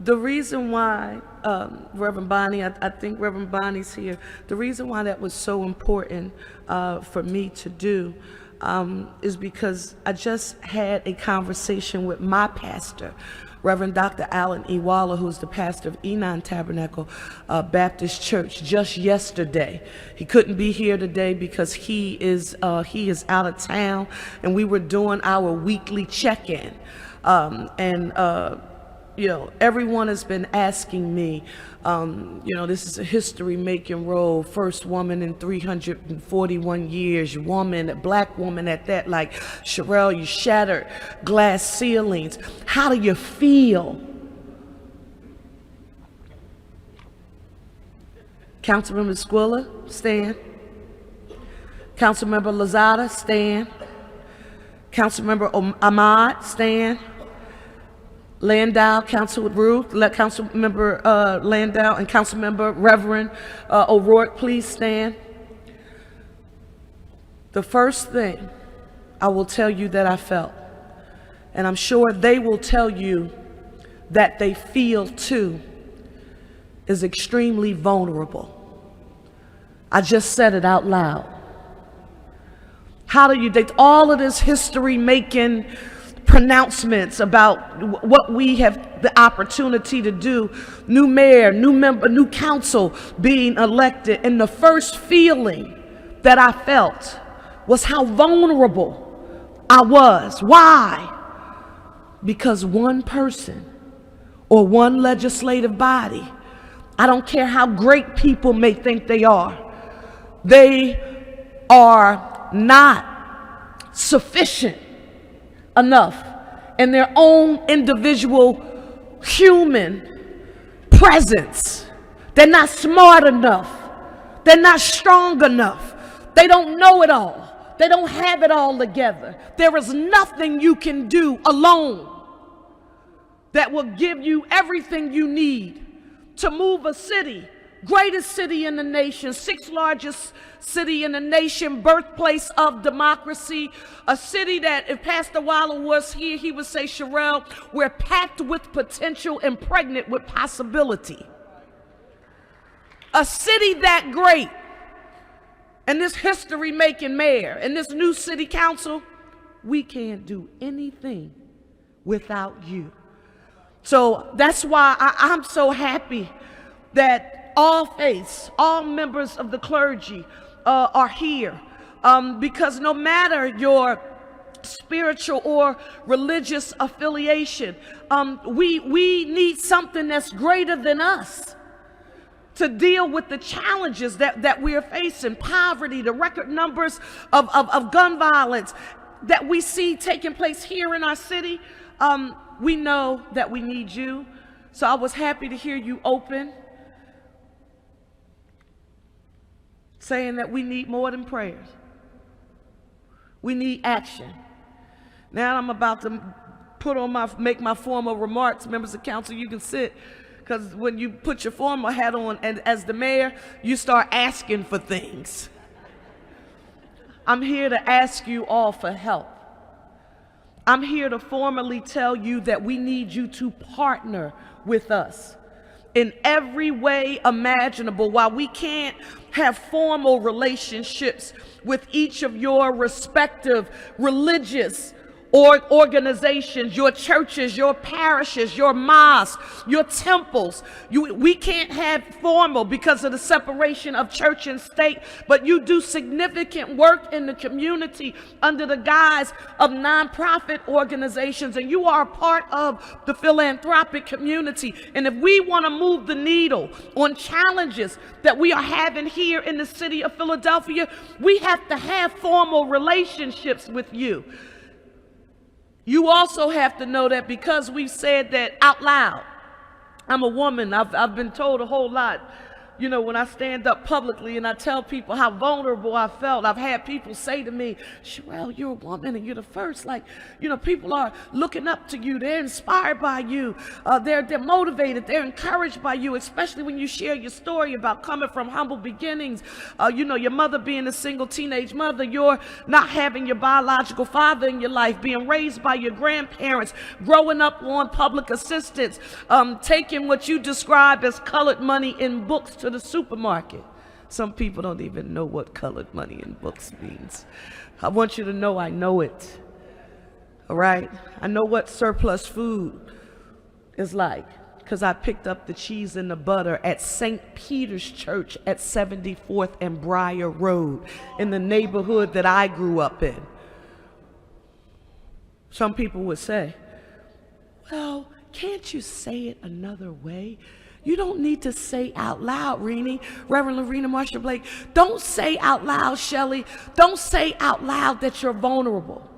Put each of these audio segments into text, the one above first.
The reason why, Reverend Bonnie, I think Reverend Bonnie's here, the reason why that was so important for me to do is because I just had a conversation with my pastor, Reverend Dr. Allen E. Waller, who's the pastor of Enon Tabernacle Baptist Church, just yesterday. He couldn't be here today because he is out of town, and we were doing our weekly check-in. You know, everyone has been asking me, you know, this is a history-making role, first woman in 341 years, woman, a black woman at that, like, Cherelle, you shattered glass ceilings. How do you feel? Councilmember Squilla, stand. Councilmember Lozada, stand. Councilmember Ahmad, stand. Landau, Council Ruth, Councilmember Landau, and Councilmember Reverend O'Rourke, please stand. The first thing I will tell you that I felt, and I'm sure they will tell you that they feel too, is extremely vulnerable. I just said it out loud. How do you, all of this history-making pronouncements about what we have the opportunity to do, new mayor, new member, new council being elected, and the first feeling that I felt was how vulnerable I was. Why? Because one person or one legislative body, I don't care how great people may think they are not sufficient enough in their own individual human presence. They're not smart enough. They're not strong enough. They don't know it all. They don't have it all together. There is nothing you can do alone that will give you everything you need to move a city, greatest city in the nation, sixth largest city in the nation, birthplace of democracy, a city that if Pastor Waller was here, he would say, Cherelle, we're packed with potential and pregnant with possibility. A city that great, and this history-making mayor, and this new city council, we can't do anything without you. So that's why I'm so happy that all faiths, all members of the clergy are here, because no matter your spiritual or religious affiliation, we need something that's greater than us to deal with the challenges that we are facing, poverty, the record numbers of gun violence that we see taking place here in our city. We know that we need you. So I was happy to hear you open, saying that we need more than prayers. We need action. Now I'm about to make my formal remarks. Members of council, you can sit, because when you put your formal hat on and as the mayor, you start asking for things. I'm here to ask you all for help. I'm here to formally tell you that we need you to partner with us in every way imaginable. While we can't have formal relationships with each of your respective religious organizations, your churches, your parishes, your mosques, your temples. We can't have formal because of the separation of church and state, but you do significant work in the community under the guise of nonprofit organizations, and you are a part of the philanthropic community. And if we want to move the needle on challenges that we are having here in the city of Philadelphia, we have to have formal relationships with you. You also have to know that because we've said that out loud, I'm a woman, I've been told a whole lot, when I stand up publicly and I tell people how vulnerable I felt, I've had people say to me, Cherelle, you're a woman and you're the first. Like, people are looking up to you. They're inspired by you. They're motivated. They're encouraged by you, especially when you share your story about coming from humble beginnings. Your mother being a single teenage mother, you're not having your biological father in your life, being raised by your grandparents, growing up on public assistance, taking what you describe as colored money in books to the supermarket. Some people don't even know what colored money in books means. I want you to know I know it. All right? I know what surplus food is like because I picked up the cheese and the butter at St. Peter's Church at 74th and Briar Road in the neighborhood that I grew up in. Some people would say, well, can't you say it another way? You don't need to say out loud, Reverend Lorena Marshall Blake. Don't say out loud, Shelley. Don't say out loud that you're vulnerable.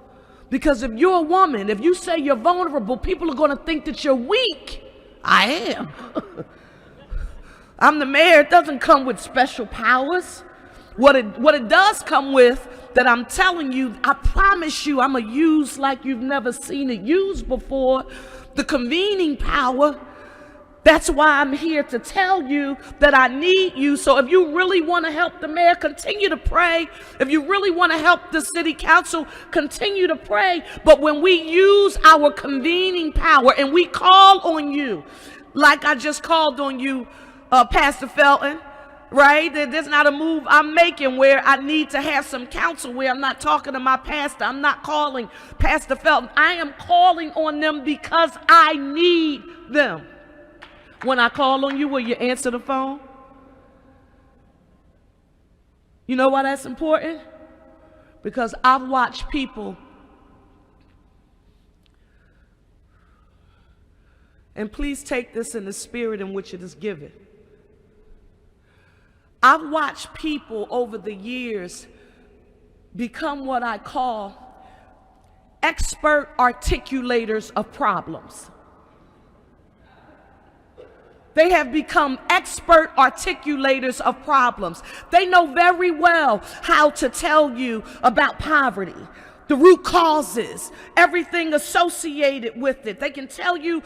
Because if you're a woman, if you say you're vulnerable, people are going to think that you're weak. I am. I'm the mayor. It doesn't come with special powers. What it does come with, that I'm telling you, I promise you, I'm going to use like you've never seen it used before, the convening power. That's why I'm here to tell you that I need you. So if you really want to help the mayor, continue to pray. If you really want to help the city council, continue to pray. But when we use our convening power and we call on you, like I just called on you, Pastor Felton, right? There's not a move I'm making where I need to have some counsel, where I'm not talking to my pastor. I'm not calling Pastor Felton. I am calling on them because I need them. When I call on you, will you answer the phone? You know why that's important? Because I've watched people, and please take this in the spirit in which it is given. I've watched people over the years become what I call expert articulators of problems. They have become expert articulators of problems. They know very well how to tell you about poverty, the root causes, everything associated with it. They can tell you,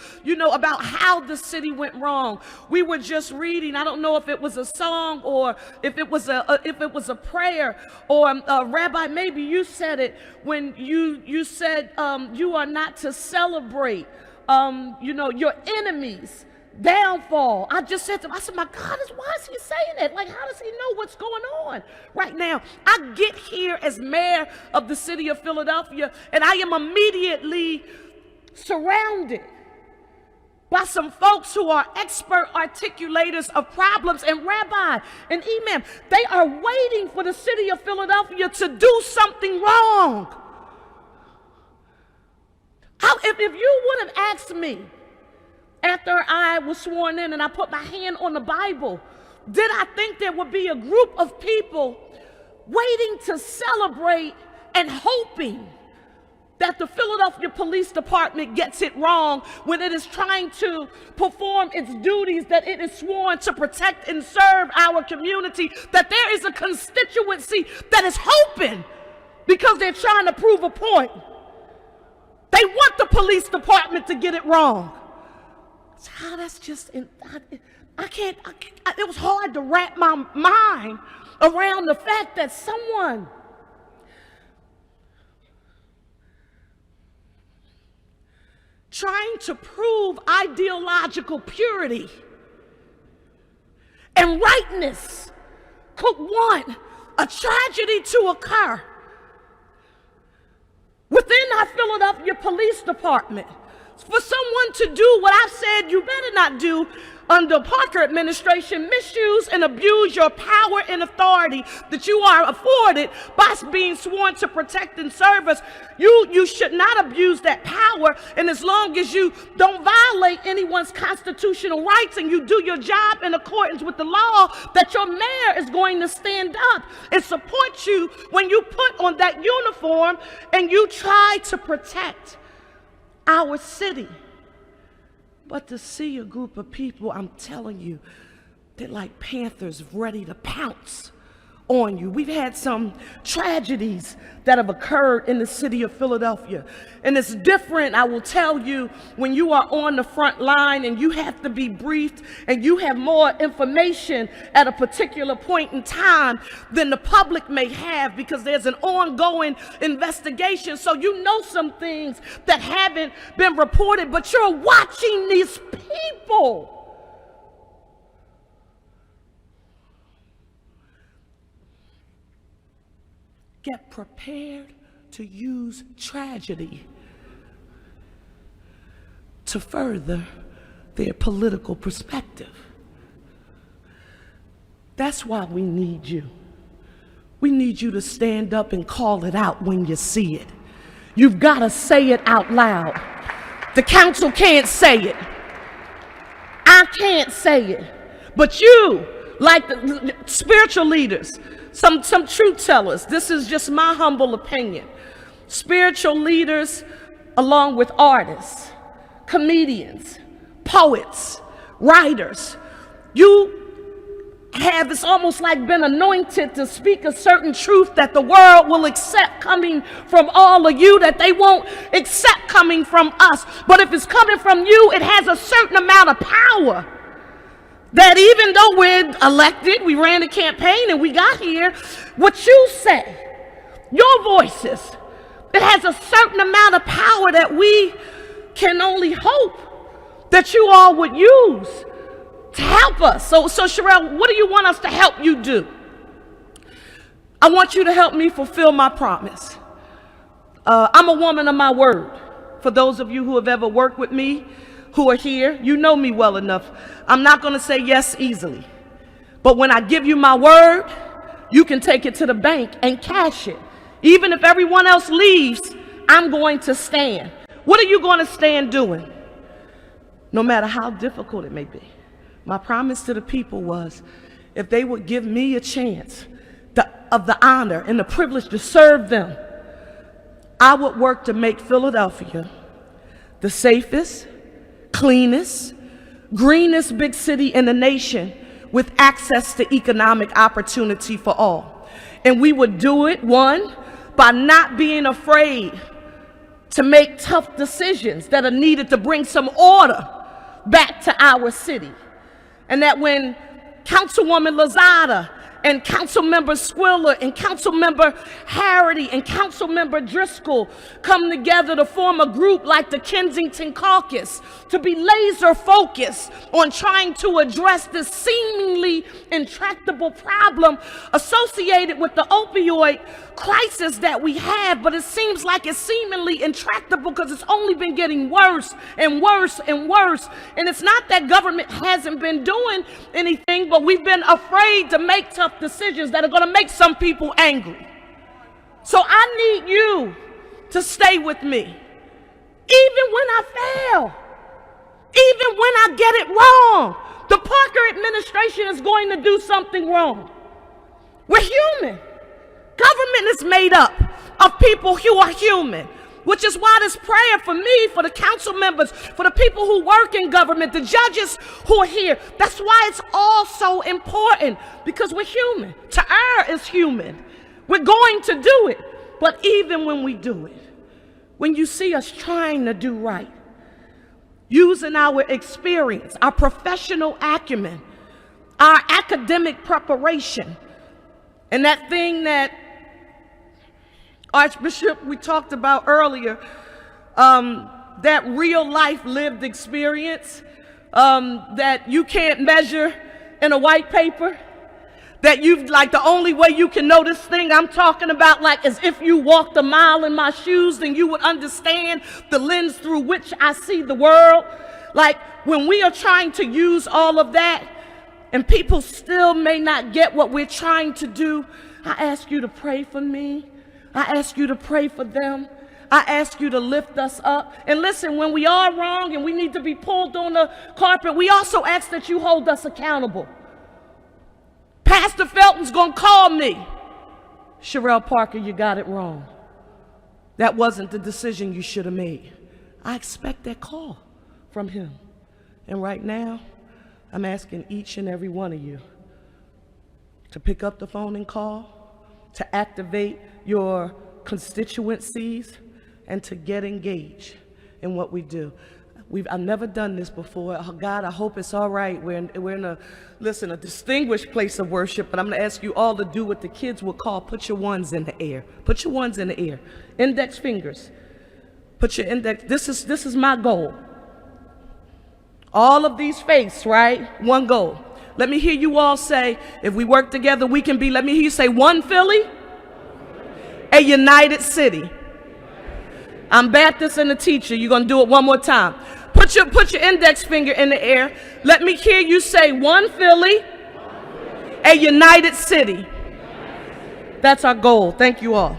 about how the city went wrong. We were just reading, I don't know if it was a song or if it was a prayer, or Rabbi, maybe you said it when you said you are not to celebrate, your enemies' downfall. I just said to him, I said, my God, why is he saying that? Like, how does he know what's going on right now? I get here as mayor of the city of Philadelphia, and I am immediately surrounded by some folks who are expert articulators of problems. And Rabbi and Imam, they are waiting for the city of Philadelphia to do something wrong. If you would have asked me, after I was sworn in and I put my hand on the Bible, did I think there would be a group of people waiting to celebrate and hoping that the Philadelphia Police Department gets it wrong when it is trying to perform its duties that it is sworn to protect and serve our community, that there is a constituency that is hoping because they're trying to prove a point? They want the police department to get it wrong. That's just, I can't, it was hard to wrap my mind around the fact that someone trying to prove ideological purity and rightness could want a tragedy to occur within our Philadelphia Police Department. For someone to do what I've said you better not do under Parker administration, misuse and abuse your power and authority that you are afforded by being sworn to protect and serve us. You should not abuse that power, and as long as you don't violate anyone's constitutional rights and you do your job in accordance with the law, that your mayor is going to stand up and support you when you put on that uniform and you try to protect our city. But to see a group of people, I'm telling you, they're like panthers ready to pounce on you. We've had some tragedies that have occurred in the city of Philadelphia. And it's different, I will tell you, when you are on the front line and you have to be briefed and you have more information at a particular point in time than the public may have, because there's an ongoing investigation. So you know some things that haven't been reported, but you're watching these people. Get prepared to use tragedy to further their political perspective. That's why we need you. We need you to stand up and call it out when you see it. You've got to say it out loud. The council can't say it. I can't say it. But you, like the spiritual leaders, some truth tellers, this is just my humble opinion. Spiritual leaders, along with artists, comedians, poets, writers, you have, it's almost like been anointed to speak a certain truth that the world will accept coming from all of you, that they won't accept coming from us. But if it's coming from you, it has a certain amount of power. That even though we're elected, we ran a campaign and we got here, what you say, your voices, it has a certain amount of power that we can only hope that you all would use to help us. So Cherelle, what do you want us to help you do? I want you to help me fulfill my promise. I'm a woman of my word. For those of you who have ever worked with me, who are here, you know me well enough. I'm not going to say yes easily. But when I give you my word, you can take it to the bank and cash it. Even if everyone else leaves, I'm going to stand. What are you going to stand doing? No matter how difficult it may be. My promise to the people was, if they would give me a chance of the honor and the privilege to serve them, I would work to make Philadelphia the safest, cleanest, greenest big city in the nation with access to economic opportunity for all. And we would do it, one, by not being afraid to make tough decisions that are needed to bring some order back to our city. And that when Councilwoman Lozada and Councilmember Squiller and Councilmember Harity and Councilmember Driscoll come together to form a group like the Kensington Caucus to be laser focused on trying to address this seemingly intractable problem associated with the opioid crisis that we have, but it seems like it's seemingly intractable because it's only been getting worse and worse and worse. And it's not that government hasn't been doing anything, but we've been afraid to make tough decisions that are going to make some people angry. So I need you to stay with me. Even when I fail, even when I get it wrong, the Parker administration is going to do something wrong. We're human. Government is made up of people who are human, which is why this prayer for me, for the council members, for the people who work in government, the judges who are here, that's why it's all so important, because we're human. To err is human. We're going to do it. But even when we do it, when you see us trying to do right, using our experience, our professional acumen, our academic preparation, and that thing that Archbishop, we talked about earlier, that real life lived experience that you can't measure in a white paper, that you've, like, the only way you can know this thing I'm talking about, like, is if you walked a mile in my shoes, then you would understand the lens through which I see the world. Like, when we are trying to use all of that and people still may not get what we're trying to do, I ask you to pray for me. I ask you to pray for them. I ask you to lift us up. And listen, when we are wrong and we need to be pulled on the carpet, we also ask that you hold us accountable. Pastor Felton's going to call me. Cherelle Parker, you got it wrong. That wasn't the decision you should have made. I expect that call from him. And right now, I'm asking each and every one of you to pick up the phone and call, to activate your constituencies, and to get engaged in what we do. I've never done this before. Oh, God, I hope it's all right. We're in a distinguished place of worship, but I'm going to ask you all to do what the kids would call put your ones in the air. Put your ones in the air. Index fingers. Put your index. This is my goal. All of these faiths, right? One goal. Let me hear you all say, if we work together, we can be, let me hear you say, one Philly, a united city. I'm Baptist and a teacher. You're going to do it one more time. Put your index finger in the air. Let me hear you say, one Philly, a united city. That's our goal. Thank you all.